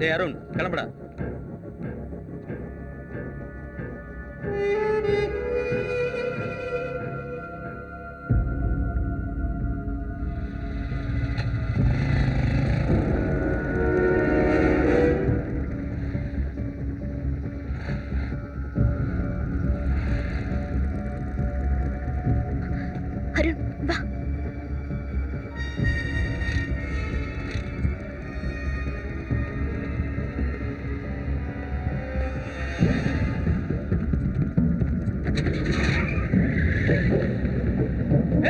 டேய் அருண் கிளம்புடா. அருண் வா.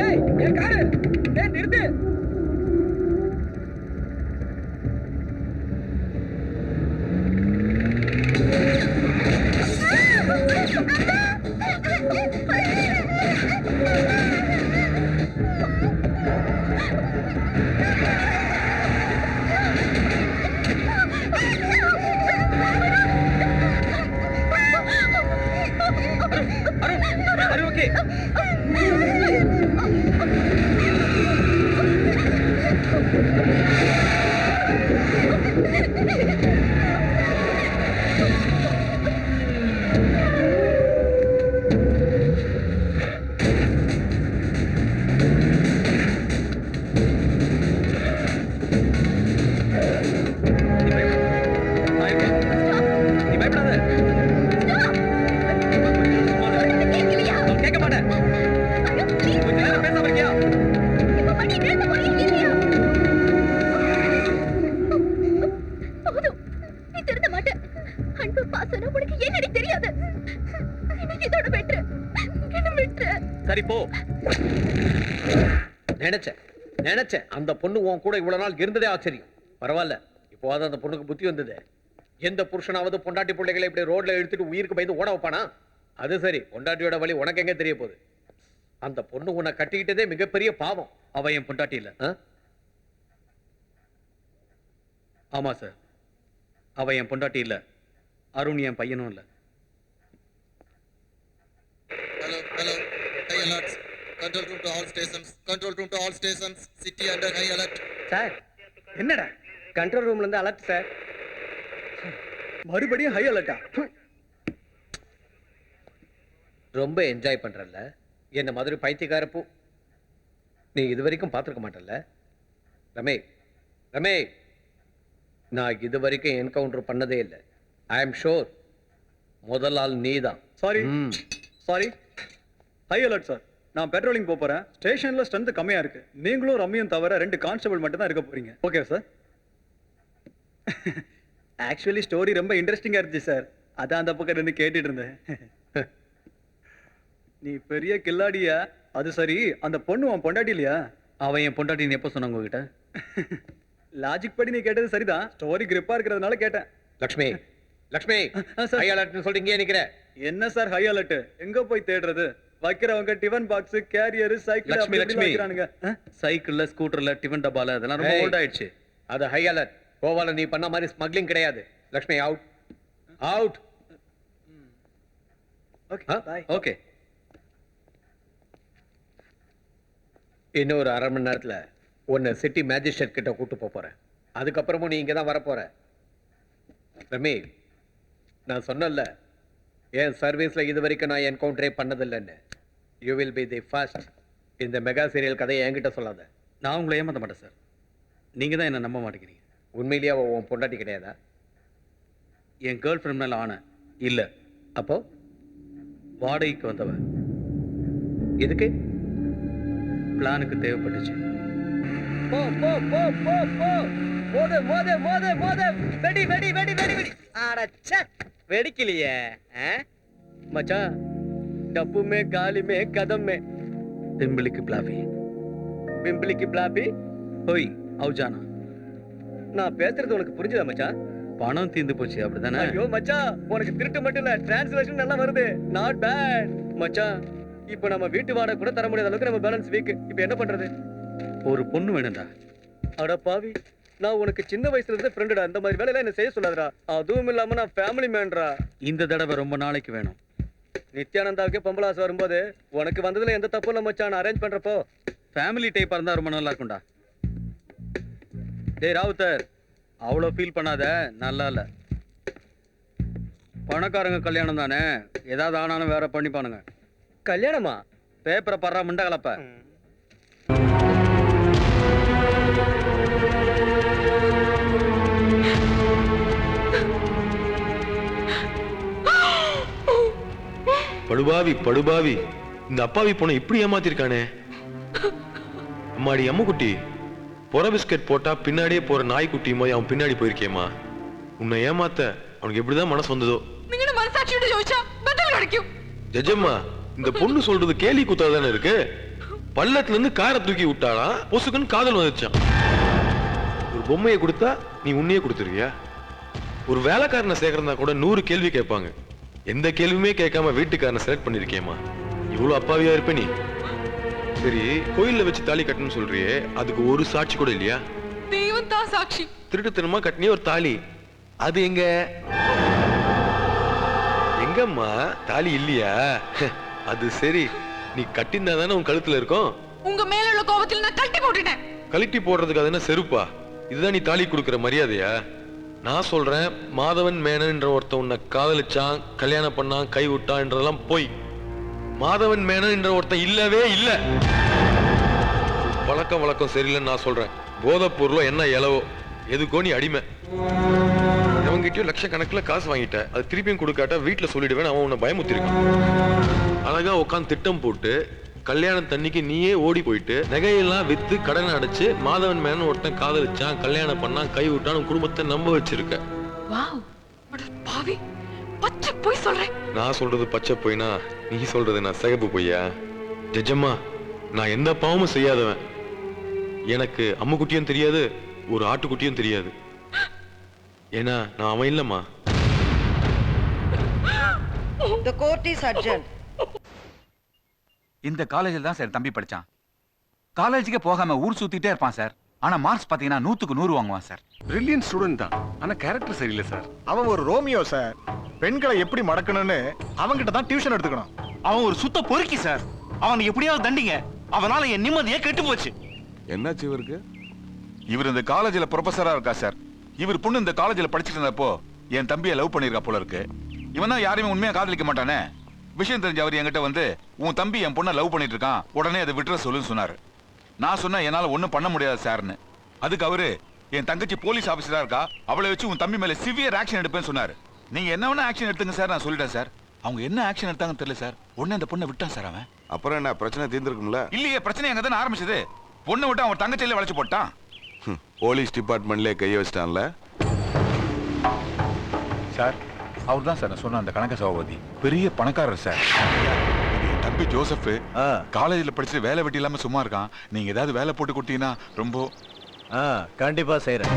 ஏய் என் காரு ஏய் நிறுத்து. அருண் ஓகே. நீ பயப்படாத. கேட்க மாட்டேன். கொஞ்ச நேரம் பேசாம இருக்கியா? சரி போ. நினைச்சேன் அந்த பொண்ணு உன் கூட இவ்வளவு நாள் இருந்ததே ஆச்சரியம். பரவாயில்ல, இப்போ அந்த பொண்ணுக்கு புத்தி வந்தது. எந்த புருஷனாவது பொண்டாட்டி பிள்ளைகளை இப்படி ரோட்ல எடுத்துட்டு உயிருக்கு பயந்து ஓட வைப்பானா? அது சரி, பொண்டாட்டியோட வழி உனக்கு எங்க தெரிய போகுது? அந்த பொண்ணு உன்னை கட்டிக்கிட்டதே மிகப்பெரிய பாவம். அவ என் பொண்டாட்டி இல்ல. ஆமா சார், அவ என் பொண்டாட்டி இல்ல. அருண் என் பையனும் இல்ல. Hello, hello. High alert. Control room to all stations. Control room to all stations. City under high alert. Sir என்னடா கண்ட்ரோல் ரூம்ல இருந்து அலர்ட் சார். மறுபடியும் ஹை அலர்ட்டா? ரொம்ப என்ஜாய் பண்றல்ல என்ன மாதிரி பைத்தியக்கார பூ. நீ இது வரைக்கும் பார்த்துருக்க மாட்டல்ல ரமே. நான் இது வரைக்கும் என்கவுண்டர் பண்ணதே இல்லை. ஐ எம் ஷோர் முதல் ஆள் நீதான். Sorry high alert sir. நான் பெட்ரோலிங் போறேன். ஸ்டேஷன்ல ஸ்ட்ரென்த் கம்மியா இருக்கு. நீங்களும் ரம்மியும் தவிர 2 கான்ஸ்டபிள் மட்டும் தான் இருக்க போறீங்க. Okay sir. ஆக்சுவலி ஸ்டோரி ரொம்ப இன்ட்ரெஸ்டிங்கா இருந்துச்சு சார். அதான் அந்த பக்கம் இருந்து கேட்டுட்டு இருந்தேன். நீ பெரிய கில்லாடியா? அது சரி, அந்த பொண்ணு உன் பொண்டாட்டி இல்லையா? அவன் என் பொண்டாட்டின்னு எப்போ சொன்னாங்க உங்ககிட்ட? லாஜிக் படி நீ கேட்டது சரிதான். ஸ்டோரி கிரிப்பா இருக்கிறதுனால கேட்டேன். லக்ஷ்மி ஹை அலர்ட்னு சொல்லிட்டு இங்கே நிக்கிற. என்ன சார் ஹை அலர்ட்? எங்க போய் தேடுறது? வைக்கிறவங்க டிஃபன் பாக்ஸ், கேரியர், சைக்கிள் வைக்கிறானுங்க. சைக்கிள்ல, ஸ்கூட்டர்ல, டிஃபன் டப்பால அதெல்லாம் ரொம்ப ஓல்ட் ஆயிடுச்சு. அது ஹை அலர்ட். கோவால நீ பண்ண மாதிரி ஸ்மக்லிங் கிடையாது. லக்ஷ்மி அவுட். ஓகே. இன்னொரு 1/2 மணி நேரத்துல உன்னை சிட்டி மேஜிஸ்ட்ரேட் கிட்ட கூட்டு போறேன். அதுக்கப்புறமும் நீ இங்க தான் வரப்போற. ரமே, நான் சொன்னல என் சர்வீஸ்ல இது வரைக்கும் நான் என்கவுண்டரே பண்ணதில்லைன்னு. You will be the first. இந்த மெகா சீரியல் கதையை என்கிட்ட சொல்லாத. நான் உங்களை ஏமாத்த மாட்டேன் சார். நீங்க தான் என்ன நம்ப மாட்டேங்கிறீங்க. உண்மையிலேயே அவ உன் பொண்டாட்டி கிடையாதா? என் கேர்ள் ஃப்ரெண்ட் மேல ஆன இல்ல. அப்போ வாடகைக்கு வந்தவ. எதுக்கு? பிளானுக்கு தேவைப்பட்டுச்சு. போ போ போ போ போ. மோத வெடி வெடி வெடி வெடி வெடி. அடச்சே, வெடிக்கலையே. மச்சான், डब्बू में गाली में कदम में बिम्बली की ब्लाफी होई आउ जाना. நான் பேசுறது உனக்கு புரிஞ்சுதா மச்சான்? பணம் தீந்து போச்சு அப்படிதானே? ஐயோ மச்சான், உனக்கு திருட்டு மட்டும் இல்ல, டிரான்ஸ்லேஷன் நல்லா வருது. நாட் பேட் மச்சான். இப்போ நம்ம வீட்டு வாடகை கூட தர முடியாத அளவுக்கு நம்ம பேலன்ஸ் வீக். இப்போ என்ன பண்றது? ஒரு பொண்ணு வேணும்டா. அட பாவி, நான் உனக்கு சின்ன வயசுல இருந்து ஃப்ரெண்டுடா. இந்த மாதிரி வேலையெல்லாம் என்ன செய்ய சொல்லாதடா. அதுவும் இல்லாம நான் ஃபேமிலி மேன்டா. இந்த தடவை ரொம்ப நாளைக்கு வேணும். நித்யானந்தாவுக்கு பொம்பளாசு வரும்போது உனக்கு வந்ததுல எந்த தப்பும் இல்லை மச்சான். அரேஞ்ச் பண்றப்போ ஃபேமிலி டைப்பா இருந்தா ரொம்ப நல்லா இருக்கும்டா. டேய் ராவுத்தர், அவ்வளோ ஃபீல் பண்ணாத, நல்லா இல்லை. பணக்காரங்க கல்யாணம் தானே, ஏதாவது ஆனாலும் வேற பண்ணிப்பானுங்க. கல்யாணமா? பேப்பரை படுறா முண்டை கலப்ப. படுபாவி படுபாவி, இந்த அப்பாவி பொண்ணை இப்படி ஏமாத்திருக்கானே. அம்மாடி அம்முக்குட்டி, பொற பிஸ்கட் போட்டா பின்னாடியே போற நாய்க்குட்டி மாதிரி அவன் பின்னாடி போயிருக்கேம்மா. உன்னை ஏமாத்த அவனுக்கு எப்படிதான் மனசு வந்ததோ. ஜெஜம்மா, இந்த பொண்ணு சொல்றது கேலி குத்தாதானே இருக்கு. பள்ளத்துல இருந்து காரை தூக்கி விட்டாலாம், பொசுக்குன்னு காதல் வந்துச்சான். ஒரு பொம்மையை கொடுத்தா நீ உன்னையே கொடுத்துருவியா? ஒரு வேலைக்காரனை சேர்க்கறதா கூட 100 கேள்வி கேட்பாங்க. எந்த கேள்வியுமே கேட்காம வீட்டுக்காரனை செலக்ட் பண்ணிருக்கேம்மா. இவ்வளவு அப்பாவியா இருப்ப நீ. சரி, கோயில்ல வச்சு தாலி கட்டணும்னு சொல்றியே, அதுக்கு ஒரு சாட்சி கூட இல்லையா? தெய்வம் தான் சாட்சி. திருட்டுத்தனமா கட்டினே ஒரு தாலி, அது எங்க? எங்கம்மா தாலி இல்லையா? அது சரி, நீ கட்டினா தானே உன் கழுத்துல இருக்கும். உங்க மேல உள்ள கோபத்தில் நான் கழட்டி போட்டுட்டேன். கழட்டி போடுறதுக்கு அது என்ன செருப்பா? இதுதான் நீ தாலி கொடுக்கிற மரியாதையா? நான் சொல்றேன், மாதவன் மேனன் ஒருத்த உன்னை காதலிச்சான், கல்யாணம் பண்ணான், கை விட்டான்றதெல்லாம் போய். மாதவன் மேனன் என்ற ஒருத்தன் இல்லவே இல்ல. பழக்கம் வழக்கம் சரியில்லைன்னு நான் சொல்றேன். போதைப் பொருளோ என்ன இலவோ எதுக்கோ நீ அடிமை. அவங்ககிட்டயும் லட்சக்கணக்கில் காசு வாங்கிட்ட, அது திருப்பியும் கொடுக்காட்டா வீட்டுல சொல்லிடுவேன். அவன் உன்னை பயமுத்திருக்கான். அழகா உட்காந்து திட்டம் போட்டு கல்யாணம் தண்ணிக்கு நீயே ஓடி போயிட்டு நகையெல்லாம் வித்து கடனை அடைச்சு மாதவன் மேனன் ஒருத்தன் காதலிச்சான், கல்யாணம் பண்ணான், கை விட்டான், குடும்பத்தை நம்ப வச்சிருக்க. பச்சை போய் சொல்றேன். நான் சொல்றது பச்சை பொய்னா, நீ சொல்றது நான் சிகப்பு பொய்யா? ஜெஜம்மா, நான் எந்த பாவமும் செய்யாதவன். எனக்கு அம்முக்குட்டியும் தெரியாது, ஒரு ஆட்டுக்குட்டியும் தெரியாது. ஏன்னா நான் அவன் இல்லம்மா. The court is adjourned. இந்த காலேஜில் தான் சார் தம்பி படிச்சான். காலேஜுக்கே போகாம ஊர் சுத்திட்டே இருப்பான் சார். ஆனா மார்க்ஸ் பாத்தீங்கன்னா 100க்கு 100 வாங்குவான் சார். பிரில்லியன்ட் ஸ்டூடெண்ட் தான், ஆனா கேரக்டர் சரியில்லை சார். அவன் ஒரு ரோமியோ சார். பெண்களை எப்படி மடக்கணும்னு அவன்கிட்ட தான் டியூஷன் எடுத்துக்கணும். அவன் ஒரு சுத்த பொறுக்கி சார். அவனை எப்படியாவது தண்டிங்க, அவனால என் நிம்மதியே கெட்டு போச்சு. என்னாச்சு இவருக்கு? இவர் இந்த காலேஜில் ப்ரொஃபஸரா இருக்கா சார். இவர் பொண்ணு இந்த காலேஜில் படிச்சுட்டு இருந்தப்போ என் தம்பியை லவ் பண்ணிருக்கா போல இருக்கு. இவன் தான் யாரையுமே உண்மையா காதலிக்க மாட்டானே. விஷயம் தெரிஞ்ச அவர் என்கிட்ட வந்து, உன் தம்பி என் பொண்ணை லவ் பண்ணிட்டு இருக்கான், உடனே அதை விட்டுற சொல்லுன்னு சொன்னாரு. நான் சொன்னேன், என்னால ஒன்றும் பண்ண முடியாது சார்னு. அதுக்கு அவரு, என் தங்கச்சி போலீஸ் ஆபீசரா இருக்கா, அவளை வச்சு உன் தம்பி மேல சிவியர் ஆக்ஷன் எடுப்பேன்னு சொன்னாரு. நீங்க என்ன வேணா ஆக்ஷன் எடுத்துங்க சார் நான் சொல்லிட்டேன் சார். அவங்க என்ன ஆக்ஷன் எடுத்தாங்கன்னு தெரியல சார். உடனே அந்த பொண்ணை விட்டான் சார் அவன். அப்புறம் என்ன பிரச்சனை தீர்ந்துருக்கும்ல? இல்லையே, பிரச்சனை எங்க தானே ஆரம்பிச்சது. பொண்ணை விட்டு அவன் தங்கச்சியில வளைச்சு போட்டான். போலீஸ் டிபார்ட்மெண்ட்லயே கைய வச்சிட்டான்ல சார். அவர் தான் சார் நான் சொன்ன அந்த கணக்க சபாபதி, பெரிய பணக்காரர் சார். தம்பி ஜோசப் காலேஜில் படிச்சுட்டு வேலை வெட்டி இல்லாம சும்மா இருக்கான். நீங்க ஏதாவது வேலை போட்டு கொடுத்தீங்கன்னா ரொம்ப. கண்டிப்பா செய்யறேன்.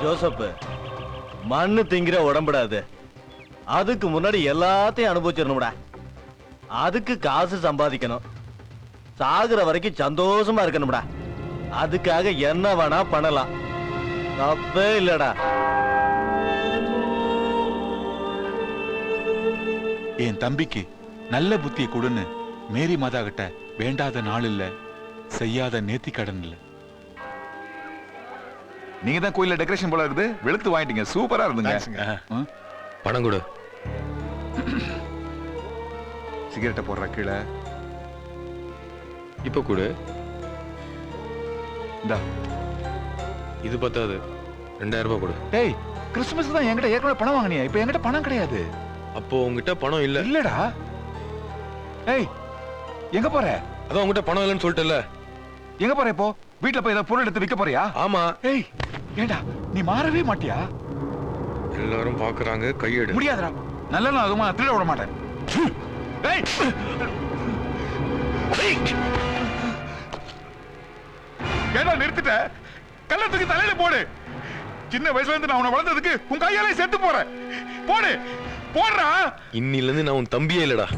ஜோசப், மண்ணு திங்கிற உடம்புடாது. அதுக்கு முன்னாடி எல்லாத்தையும் அனுபவிச்சிடணும்டா. அதுக்கு காசு சம்பாதிக்கணும். சாகுற வரைக்கும் சந்தோஷமா இருக்கணும்டா. அதுக்காக என்ன வேணா பண்ணலாம், தப்பே இல்லடா. என் தம்பிக்கு நல்ல புத்தியை கொடுன்னு மேரி மாதா கிட்ட வேண்டாத நாள் இல்ல, செய்யாத நேர்த்தி கடன் இல்ல. நீங்க தான் கோயில்ல டெக்கரேஷன் போல இருக்குது, வெளுத்து வாங்கிட்டீங்க. சூப்பரா இருந்துங்க. பணம் கொடு. சிகரெட்டை போடுற கீழே. இப்ப கொடு. இந்தா. இது பத்தாது, 2000 ரூபாய் கொடு. டேய், கிறிஸ்துமஸ் தான் என்கிட்ட ஏற்கனவே பணம் வாங்கினியா, இப்ப என்கிட்ட பணம் கிடையாது. அப்போ உங்ககிட்ட பணம் இல்ல? இல்லடா. ஏய், எங்க போற? அதான் உங்ககிட்ட பணம் இல்லைன்னு சொல்லிட்டல. எங்க போற இப்போ? வீட்டுல போய் ஏதாவது பொருள் எடுத்து விற்க போறியா? ஆமா. ஏய், ஏண்டா நீ மாறவே மாட்டியா? எல்லாரும் பாக்குறாங்க, கையெடு. முடியாதுடா. நல்ல நாள் அதுமா திருட விட மாட்டேன். ஏய், ஏடா நிறுத்திட்ட? கள்ளத்துக்கு தலையில போடு. சின்ன வயசுல இருந்து நான் உன்னை வளர்த்ததுக்கு உன் கையாலே செத்து போறேன். போடு, போடுறா. இன்னில இருந்து நான் உன் தம்பியே இல்லடா.